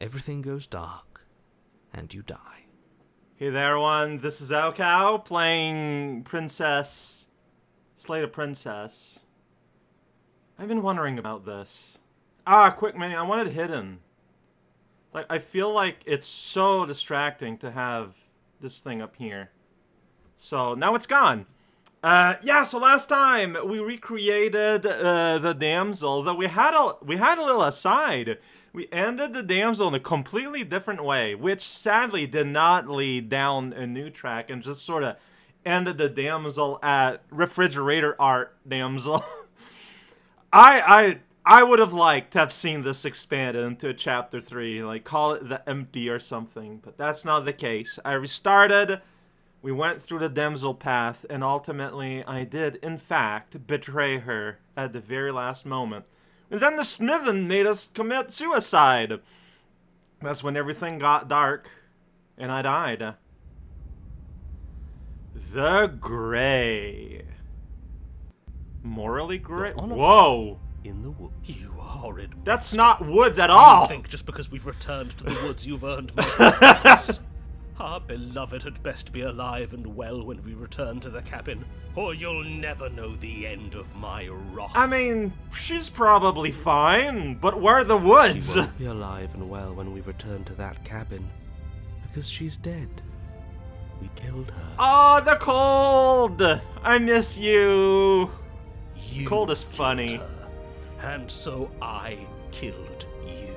everything goes dark, and you die. Hey there, everyone. This is Cow playing Slate of Princess. I've been wondering about this. Quick menu. I want it hidden. Like, I feel like it's so distracting to have this thing up here. So, now it's gone. So last time we recreated the damsel, though we had a little aside. We ended the damsel in a completely different way, which sadly did not lead down a new track and just sort of ended the damsel at refrigerator art damsel. I would have liked to have seen this expanded into chapter 3, like call it the empty or something, but that's not the case. I restarted. We went through the damsel path, and ultimately I did, in fact, betray her at the very last moment. And then the Smitten made us commit suicide. That's when everything got dark, and I died. The Grey. Morally gray? Whoa! In the woods. You horrid monster. That's not woods at all! You think just because we've returned to the woods you've earned my forgiveness? Our beloved had best be alive and well when we return to the cabin, or you'll never know the end of my wrath. I mean, she's probably fine, but where are the woods? She won't be alive and well when we return to that cabin, because she's dead. We killed her. Oh, the cold! I miss you. You Cold is funny. her, and so I killed you.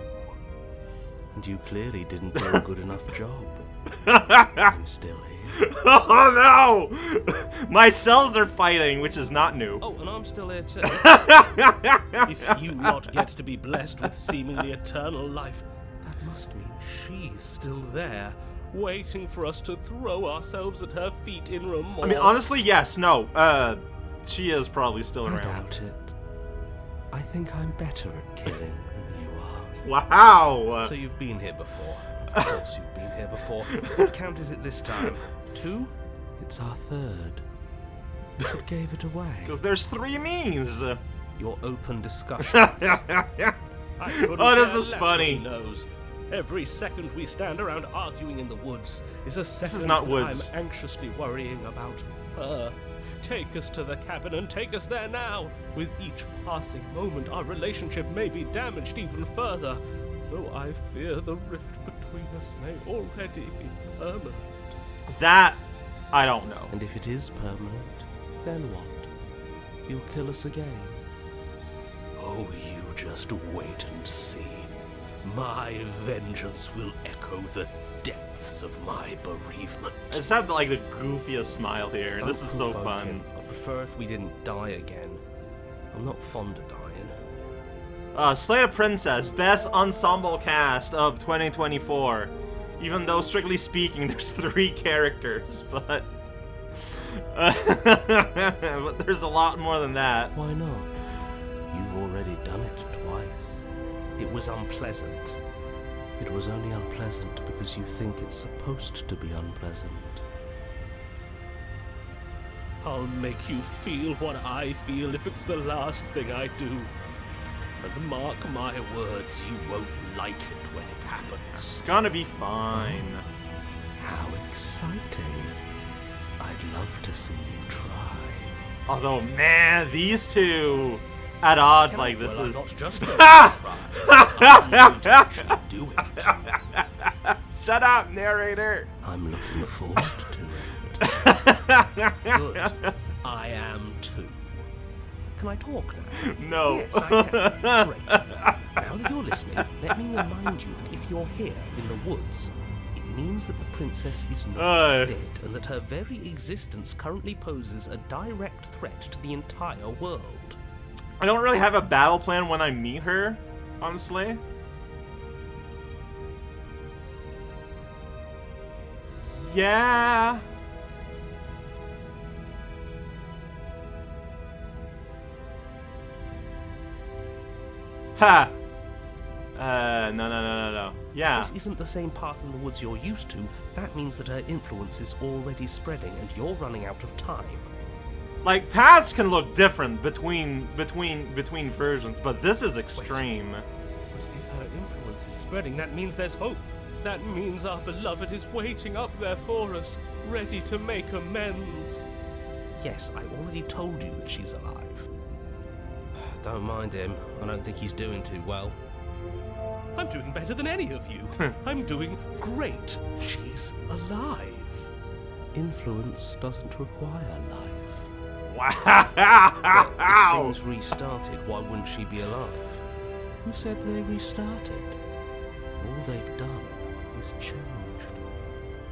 And you clearly didn't do a good enough job. I'm still here. Oh no! My cells are fighting, which is not new. Oh, and I'm still here too. If you lot get to be blessed with seemingly eternal life, that must mean she's still there, waiting for us to throw ourselves at her feet in remorse. I mean, honestly, yes, no. She is probably still around. I doubt it. I think I'm better at killing than you are. Wow! So you've been here before. Of course you've been here before. What count is it this time? 2? It's our 3rd. What gave it away? Because there's 3 memes. Your open discussions. Oh, this is funny. Knows. Every second we stand around arguing in the woods is a second this is not woods. I'm anxiously worrying about her. Take us to the cabin and take us there now. With each passing moment, our relationship may be damaged even further. Though I fear the rift between us may already be permanent. That, I don't know. And if it is permanent, then what? You'll kill us again? Oh, you just wait and see. My vengeance will echo the depths of my bereavement. I just have like the goofiest smile here. Don't This is so provoke fun. him. I prefer if we didn't die again. I'm not fond of dying. Slate of Princess, best ensemble cast of 2024. Even though, strictly speaking, there's 3 characters, but... but there's a lot more than that. Why not? You've already done it twice. It was unpleasant. It was only unpleasant because you think it's supposed to be unpleasant. I'll make you feel what I feel if it's the last thing I do. And mark my words, you won't like it when it happens. It's gonna be fine. How exciting. I'd love to see you try. Although, man, these 2 at odds like this well, is... I'm not just going to try. I'm going to actually do it. Shut up, narrator! I'm looking forward to it. Good. I am too. Can I talk now? No. Yes, I can. Great. Now that you're listening, let me remind you that if you're here in the woods, it means that the princess is not dead, and that her very existence currently poses a direct threat to the entire world. I don't really have a battle plan when I meet her, honestly. Yeah. Ha! No. Yeah. If this isn't the same path in the woods you're used to, that means that her influence is already spreading and you're running out of time. Like, paths can look different between versions, but this is extreme. But if her influence influence is spreading. That means there's hope. That means our beloved is waiting up there for us, ready to make amends. Yes, I already told you that she's alive. Don't mind him. I don't think he's doing too well. I'm doing better than any of you. I'm doing great. She's alive. Influence doesn't require life. Wow! If things restarted, why wouldn't she be alive? Who said they restarted? All they've done is changed.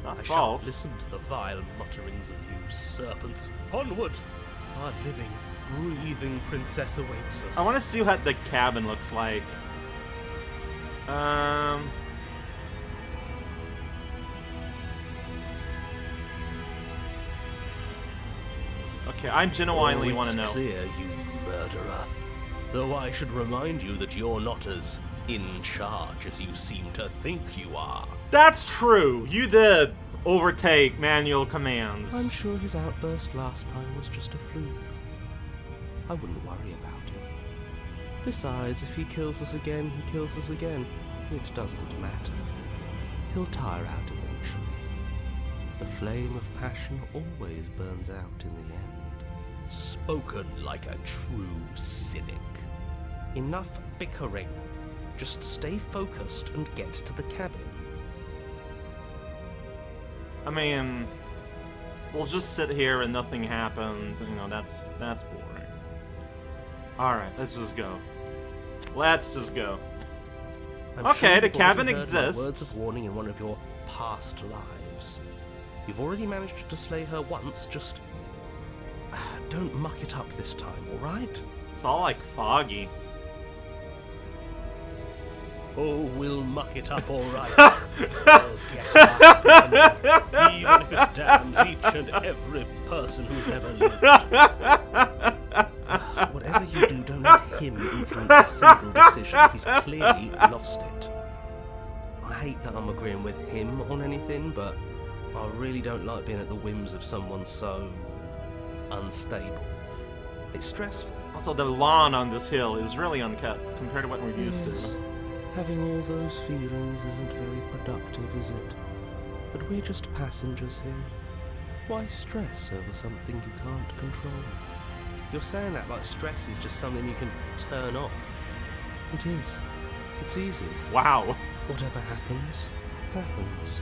Not I false. shan't listen to the vile mutterings of you serpents. Onward! Our living, breathing princess awaits us. I want to see what the cabin looks like. Okay, I genuinely want to know. It's clear, you murderer. Though I should remind you that you're not as in charge as you seem to think you are. That's true. You did overtake manual commands. I'm sure his outburst last time was just a fluke. I wouldn't worry about him. Besides, if he kills us again, he kills us again. It doesn't matter. He'll tire out eventually. The flame of passion always burns out in the end. Spoken like a true cynic. Enough bickering. Just stay focused and get to the cabin. I mean, we'll just sit here and nothing happens. You know, that's boring. All right, let's just go. Let's just go. I'm Okay, sure the you've cabin already heard my exists. words of warning in one of your past lives. You've already managed to slay her once, just don't muck it up this time, all right? It's all like foggy. Oh, we'll muck it up all right. We'll get up, even if it damns each and every person who's ever lived. Whatever you do, don't let him influence a single decision. He's clearly lost it. I hate that I'm agreeing with him on anything, but I really don't like being at the whims of someone so unstable. It's stressful. Also, the lawn on this hill is really uncut compared to what we're used Yes. to. Having all those feelings isn't very productive, is it? But we're just passengers here. Why stress over something you can't control? You're saying that like stress is just something you can turn off. It is. It's easy. Wow. Whatever happens, happens.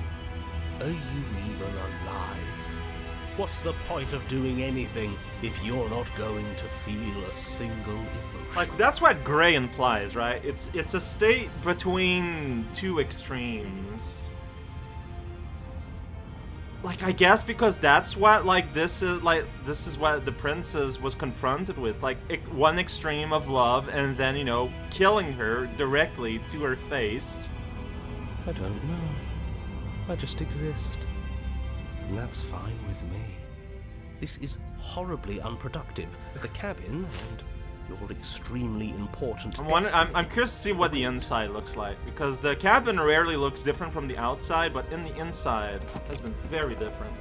Are you even alive? What's the point of doing anything if you're not going to feel a single emotion? Like, that's what gray implies, right? It's a state between two extremes. Like, I guess because that's what, this is what the princess was confronted with. Like, one extreme of love and then, you know, killing her directly to her face. I don't know. I just exist. And that's fine with me. This is horribly unproductive. The cabin and your extremely important I'm curious to see what the inside looks like, because the cabin rarely looks different from the outside, but in the inside has been very different.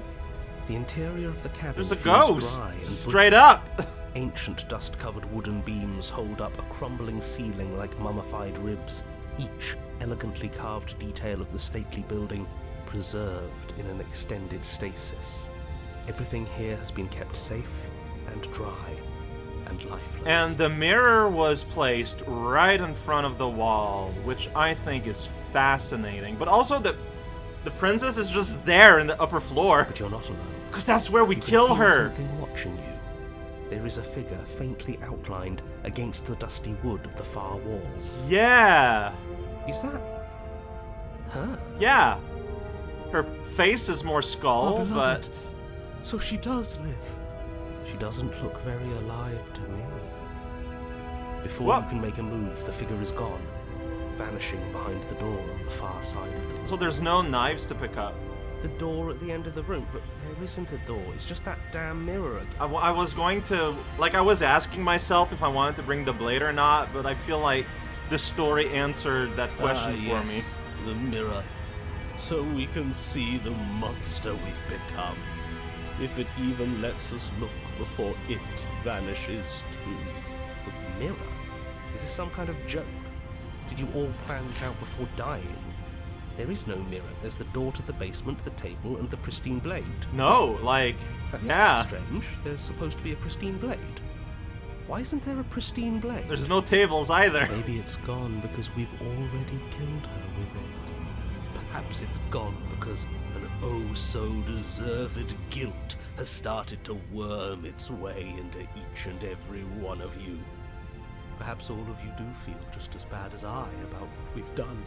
The interior of the cabin There's a feels ghost, dry and straight up. Ancient dust-covered wooden beams hold up a crumbling ceiling like mummified ribs, each elegantly carved detail of the stately building preserved in an extended stasis. Everything here has been kept safe and dry and lifeless. And the mirror was placed right in front of the wall, which I think is fascinating. But also the princess is just there in the upper floor. But you're not alone. Because that's where we You can kill feel her. something watching you. There is a figure faintly outlined against the dusty wood of the far wall. Yeah. Is that her? Yeah. Her face is more skull, Our beloved. but... So she does live. She doesn't look very alive to me. Before What? you can make a move, the figure is gone, vanishing behind the door on the far side of the room. So there's no knives to pick up. The door at the end of the room, but there isn't a door. It's just that damn mirror again. I was going to... Like, I was asking myself if I wanted to bring the blade or not, but I feel like the story answered that question for me. The mirror. So we can see the monster we've become. If it even lets us look before it vanishes too. The mirror? Is this some kind of joke? Did you all plan this out before dying? There is no mirror. There's the door to the basement, the table, and the pristine blade. No, like, That's yeah. strange. There's supposed to be a pristine blade. Why isn't there a pristine blade? There's no tables either. Maybe it's gone because we've already killed her with it. Perhaps it's gone because an oh-so-deserved guilt has started to worm its way into each and every one of you. Perhaps all of you do feel just as bad as I about what we've done.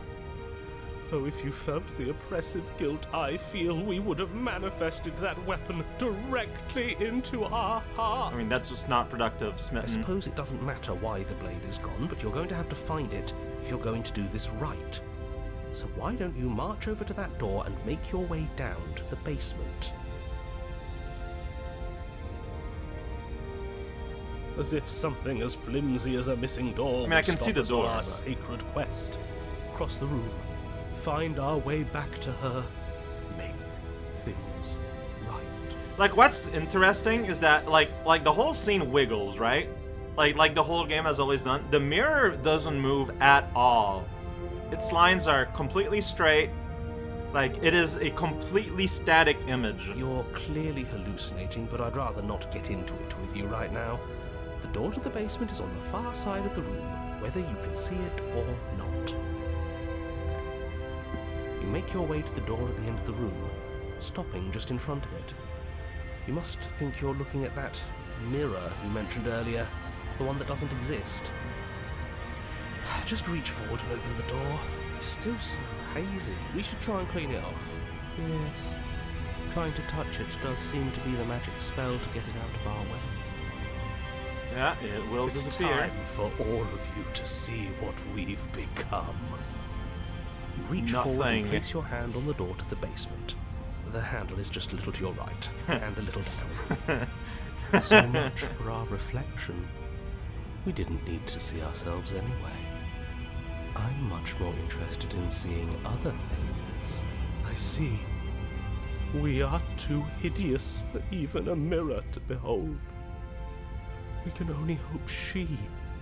Though if you felt the oppressive guilt I feel, we would have manifested that weapon directly into our heart. I mean, that's just not productive, Smitten. I suppose it doesn't matter why the blade is gone, but you're going to have to find it if you're going to do this right. So why don't you march over to that door and make your way down to the basement? As if something as flimsy as a missing door I can see the door, on our but- sacred quest. Cross the room, find our way back to her, make things right. Like, what's interesting is that, like the whole scene wiggles, right? Like the whole game has always done. The mirror doesn't move at all. Its lines are completely straight. Like, it is a completely static image. You're clearly hallucinating, but I'd rather not get into it with you right now. The door to the basement is on the far side of the room, whether you can see it or not. You make your way to the door at the end of the room, stopping just in front of it. You must think you're looking at that mirror you mentioned earlier, the one that doesn't exist. Just reach forward and open the door. It's still so hazy. We should try and clean it off. Yes. Trying to touch it does seem to be the magic spell to get it out of our way. Yeah, it will It's disappear. time for all of you to see what we've become. You reach forward Nothing. and place your hand on the door to the basement. The handle is just a little to your right, and a little down. So much for our reflection. We didn't need to see ourselves anyway. I'm much more interested in seeing other things. I see. We are too hideous for even a mirror to behold. We can only hope she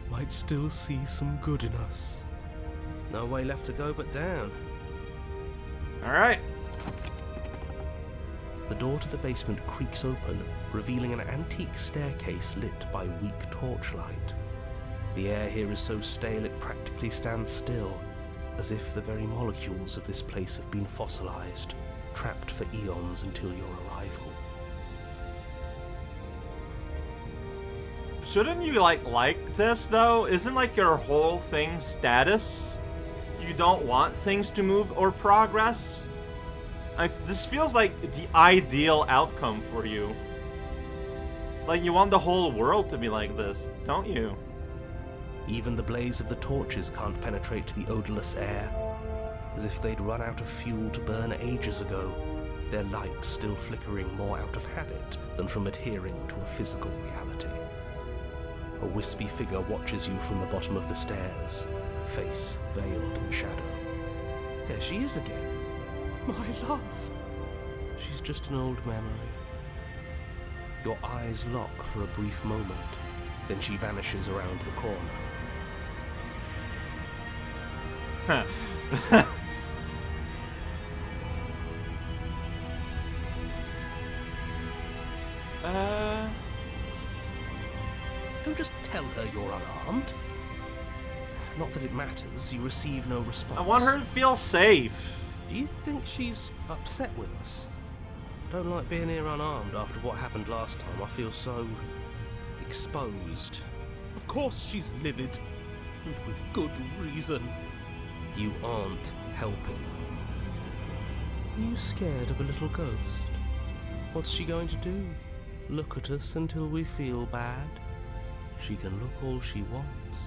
might still see some good in us. No way left to go but down. Alright. The door to the basement creaks open, revealing an antique staircase lit by weak torchlight. The air here is so stale it practically stands still, as if the very molecules of this place have been fossilized, trapped for eons until your arrival. Shouldn't you like this though? Isn't like your whole thing status? You don't want things to move or progress? This feels like the ideal outcome for you. Like, you want the whole world to be like this, don't you? Even the blaze of the torches can't penetrate the odorless air, as if they'd run out of fuel to burn ages ago, their light still flickering more out of habit than from adhering to a physical reality. A wispy figure watches you from the bottom of the stairs, face veiled in shadow. There she is again. My love. She's just an old memory. Your eyes lock for a brief moment, then she vanishes around the corner. Don't just tell her you're unarmed. Not that it matters, you receive no response. I want her to feel safe. Do you think she's upset with us? Don't like being here unarmed after what happened last time. I feel so exposed. Of course she's livid, and with good reason. You aren't helping. Are you scared of a little ghost? What's she going to do? Look at us until we feel bad? She can look all she wants.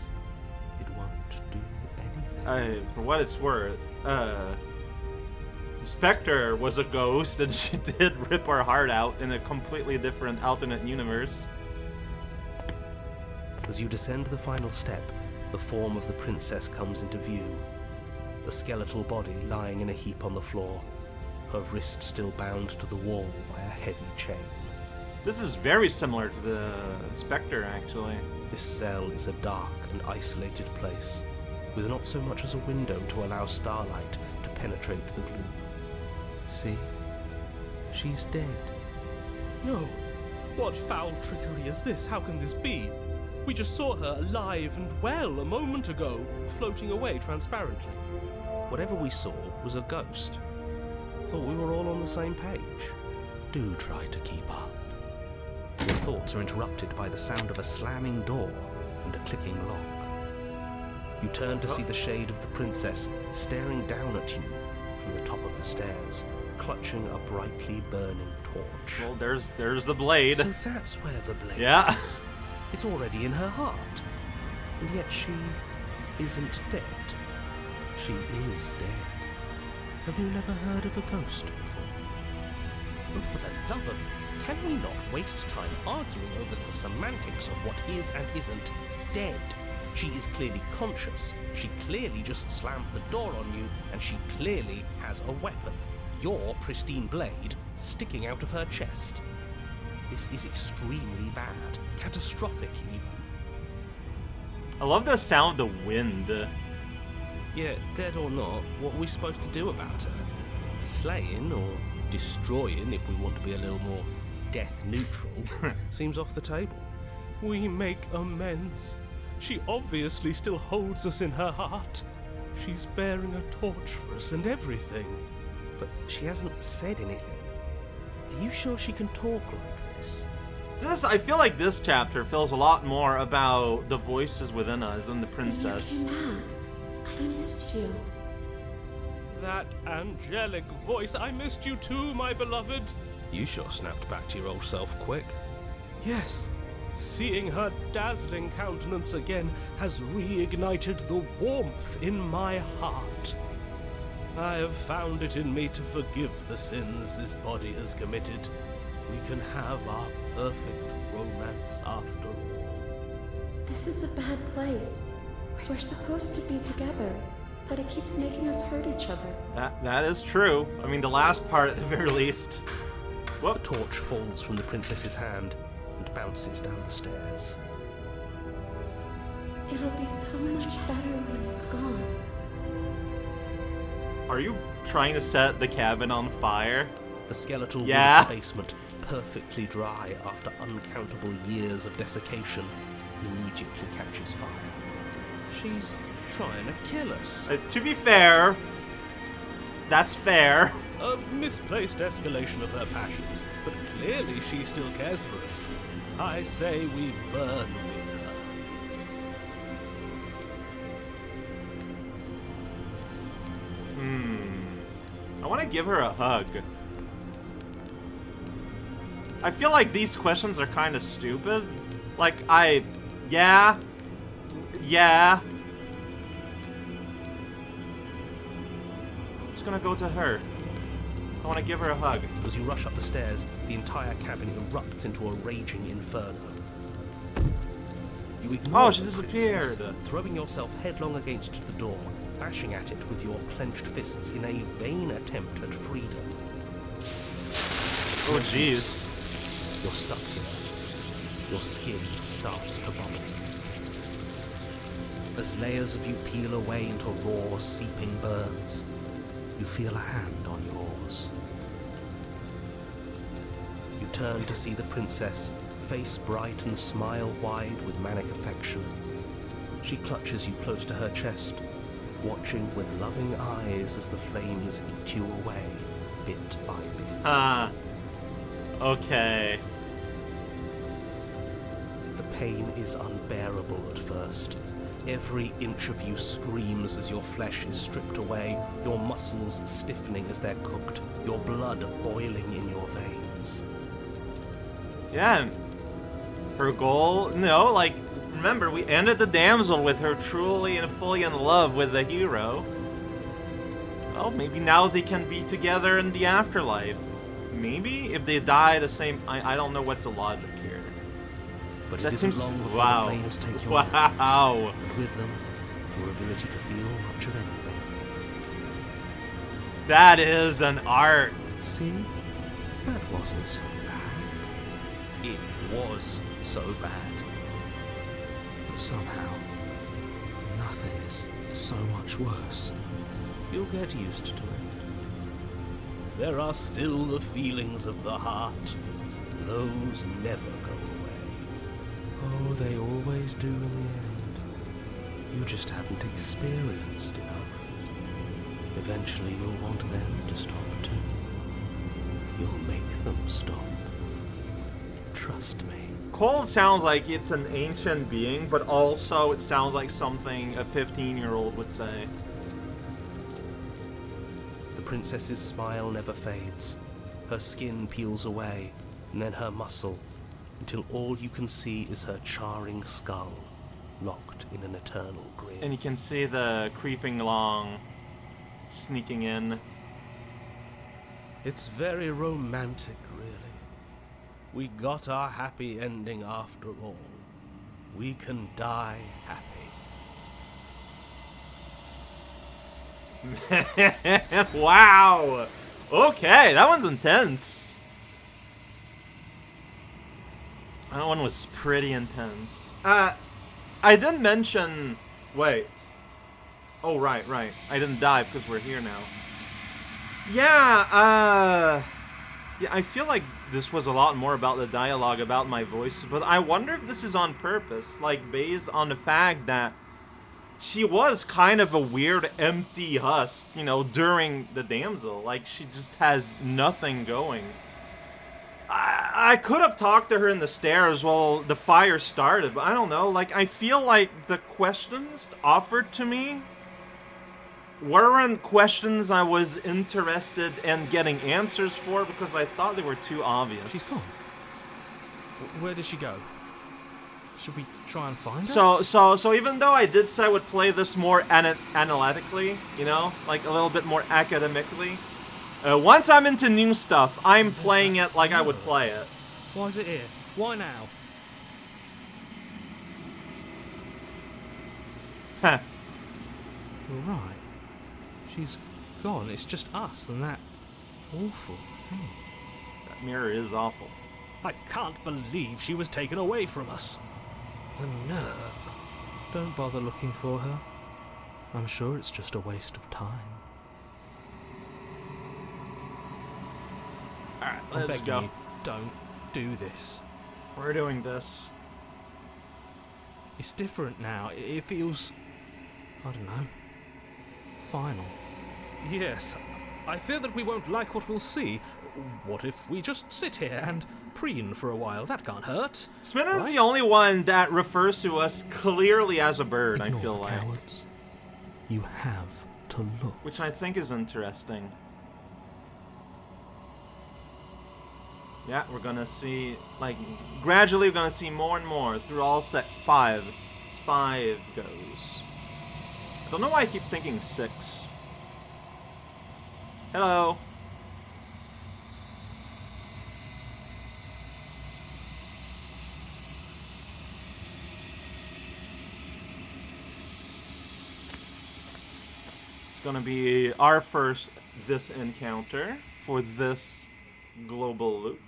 It won't do anything. For what it's worth, Spectre was a ghost and she did rip our heart out in a completely different alternate universe. As you descend the final step, the form of the princess comes into view. A skeletal body lying in a heap on the floor, her wrist still bound to the wall by a heavy chain. This is very similar to the Spectre, actually. This cell is a dark and isolated place, with not so much as a window to allow starlight to penetrate the gloom. See? She's dead. No. What foul trickery is this? How can this be? We just saw her alive and well a moment ago, floating away transparently. Whatever we saw was a ghost. Thought we were all on the same page. Do try to keep up. Your thoughts are interrupted by the sound of a slamming door and a clicking lock. You turn to see the shade of the princess staring down at you from the top of the stairs, clutching a brightly burning torch. Well, there's the blade. So that's where the blade Yeah. is. It's already in her heart. And yet she isn't dead. She is dead. Have you never heard of a ghost before? Oh, for the love of... Can we not waste time arguing over the semantics of what is and isn't dead? She is clearly conscious. She clearly just slammed the door on you, and she clearly has a weapon. Your pristine blade sticking out of her chest. This is extremely bad. Catastrophic, even. I love the sound of the wind. Yeah, dead or not, what are we supposed to do about her? Slaying or destroying, if we want to be a little more death neutral, seems off the table. We make amends. She obviously still holds us in her heart. She's bearing a torch for us and everything. But she hasn't said anything. Are you sure she can talk like this? I feel like this chapter feels a lot more about the voices within us than the princess. You came back. I missed you. That angelic voice, I missed you too, my beloved. You sure snapped back to your old self quick. Yes, seeing her dazzling countenance again has reignited the warmth in my heart. I have found it in me to forgive the sins this body has committed. We can have our perfect romance after all. This is a bad place. We're supposed to be together, but it keeps making us hurt each other. That is true. I mean, the last part at the very least. The torch falls from the princess's hand and bounces down the stairs. It'll be so much better when it's gone. Are you trying to set the cabin on fire? The skeletal Yeah. wood of the basement, perfectly dry after uncountable years of desiccation, immediately catches fire. She's trying to kill us. To be fair, that's fair. A misplaced escalation of her passions, but clearly she still cares for us. I say we burn with her. I want to give her a hug. I feel like these questions are kind of stupid. Like, yeah. I'm just gonna go to her. I want to give her a hug. As you rush up the stairs, the entire cabin erupts into a raging inferno. You ignore Oh, she the disappeared. princess, throwing yourself headlong against the door, bashing at it with your clenched fists in a vain attempt at freedom. Oh, jeez. You're stuck here. Your skin starts to bubble. As layers of you peel away into raw, seeping burns, you feel a hand on yours. You turn to see the princess, face bright and smile wide with manic affection. She clutches you close to her chest, watching with loving eyes as the flames eat you away, bit by bit. Okay. The pain is unbearable at first. Every inch of you screams as your flesh is stripped away, your muscles stiffening as they're cooked, your blood boiling in your veins. Yeah. Her goal, remember, we ended the damsel with her truly and fully in love with the hero. Well, maybe now they can be together in the afterlife. Maybe if they die the same, I don't know what's the logic here. But That it isn't seems- long before wow. the flames take your Wow. nerves, and with them, your ability to feel much of anything. That is an art. See? That wasn't so bad. It was so bad. But somehow, nothing is so much worse. You'll get used to it. There are still the feelings of the heart. Those never go away. Oh, they always do in the end. You just haven't experienced enough. Eventually you'll want them to stop too. You'll make them stop. Trust me. Cold sounds like it's an ancient being, but also it sounds like something a 15-year-old would say. The princess's smile never fades. Her skin peels away, and then her muscle, until all you can see is her charring skull, locked in an eternal grin. And you can see the creeping along, sneaking in. It's very romantic, really. We got our happy ending after all. We can die happy. Wow! Okay, that one's intense. That one was pretty intense. I didn't mention... Wait. Oh, right. I didn't die because we're here now. Yeah, I feel like this was a lot more about the dialogue, about my voice, but I wonder if this is on purpose, like, based on the fact that she was kind of a weird, empty husk, you know, during the damsel. Like, she just has nothing going. I could have talked to her in the stairs while the fire started, but I don't know. Like, I feel like the questions offered to me weren't questions I was interested in getting answers for because I thought they were too obvious. She's gone. Where did she go? Should we try and find her? So even though I did say I would play this more analytically, you know, like a little bit more academically, once I'm into new stuff, I'm playing it like I would play it. Why is it here? Why now? Heh. You're right. She's gone. It's just us and that awful thing. That mirror is awful. I can't believe she was taken away from us. The nerve. Don't bother looking for her. I'm sure it's just a waste of time. Alright, I'm let's begging go. you, don't do this. We're doing this. It's different now. It feels... I don't know. Final. Yes, I fear that we won't like what we'll see. What if we just sit here and preen for a while? That can't hurt. Smitten is the only one that refers to us clearly as a bird, Ignore I feel the like. cowards. You have to look. Which I think is interesting. Yeah, we're gonna see, like, gradually we're gonna see more and more through all set 5. It's 5 goes. I don't know why I keep thinking 6. Hello. It's gonna be our first this encounter for this global loop.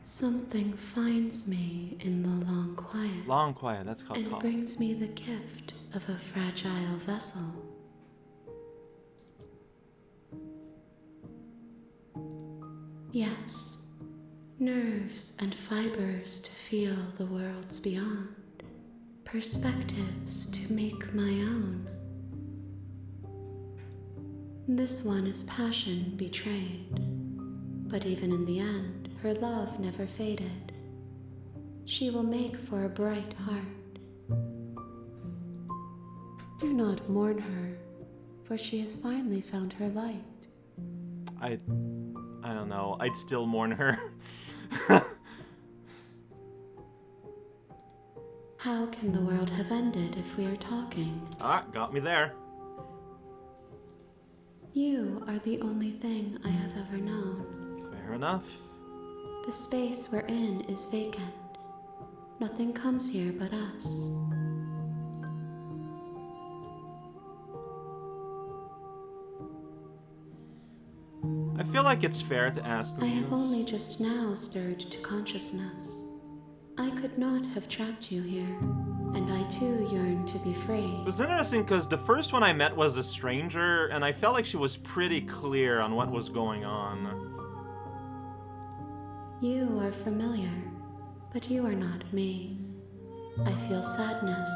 Something finds me in the long quiet. Long quiet, that's called And call. brings me the gift of a fragile vessel. Yes, nerves and fibers to feel the worlds beyond, perspectives to make my own. This one is passion betrayed, but even in the end, her love never faded. She will make for a bright heart. Do not mourn her, for she has finally found her light. I don't know. I'd still mourn her. How can the world have ended if we are talking? Ah, got me there. You are the only thing I have ever known. Fair enough. The space we're in is vacant. Nothing comes here but us. I feel like it's fair to ask I have these. only just now stirred to consciousness. I could not have trapped you here, and I too yearn to be free. It was interesting because the first one I met was a stranger, and I felt like she was pretty clear on what was going on. You are familiar, but you are not me. I feel sadness,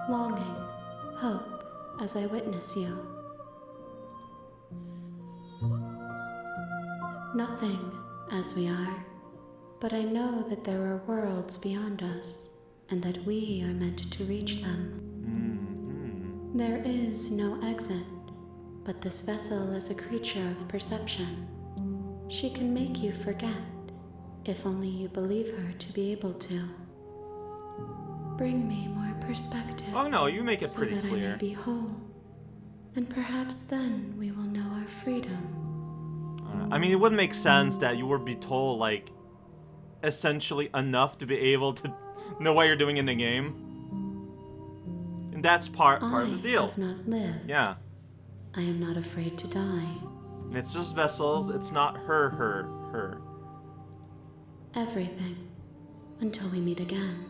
longing, hope as I witness you. Nothing as we are, but I know that there are worlds beyond us, and that we are meant to reach them. There is no exit, but this vessel is a creature of perception. She can make you forget, if only you believe her to be able to. Bring me more perspective. Oh no, you make it so pretty that clear. I may be whole, and perhaps then we will know our freedom. I mean, it would make sense that you would be told, like, essentially enough to be able to know what you're doing in the game. And that's part of the deal. I have not lived. Yeah. I am not afraid to die. And it's just vessels, it's not her. Everything. Until we meet again.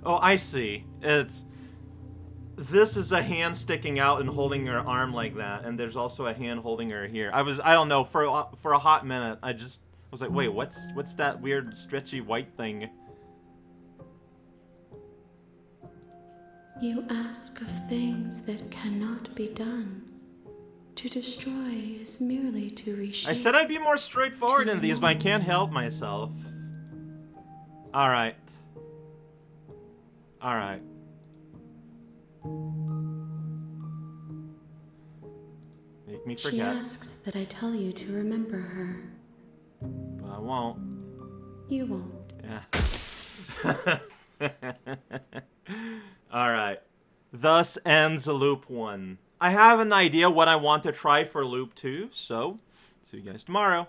Oh, I see. This is a hand sticking out and holding her arm like that, and there's also a hand holding her here. I don't know, for a hot minute, I just was like, wait, what's that weird stretchy white thing? You ask of things that cannot be done. To destroy is merely to reshape. I said I'd be more straightforward in these, but I can't help myself. Alright. Alright. Make me She forget. asks that I tell you to remember her. But I won't. You won't. Yeah. Alright. Thus ends loop 1. I have an idea what I want to try for loop 2, so see you guys tomorrow.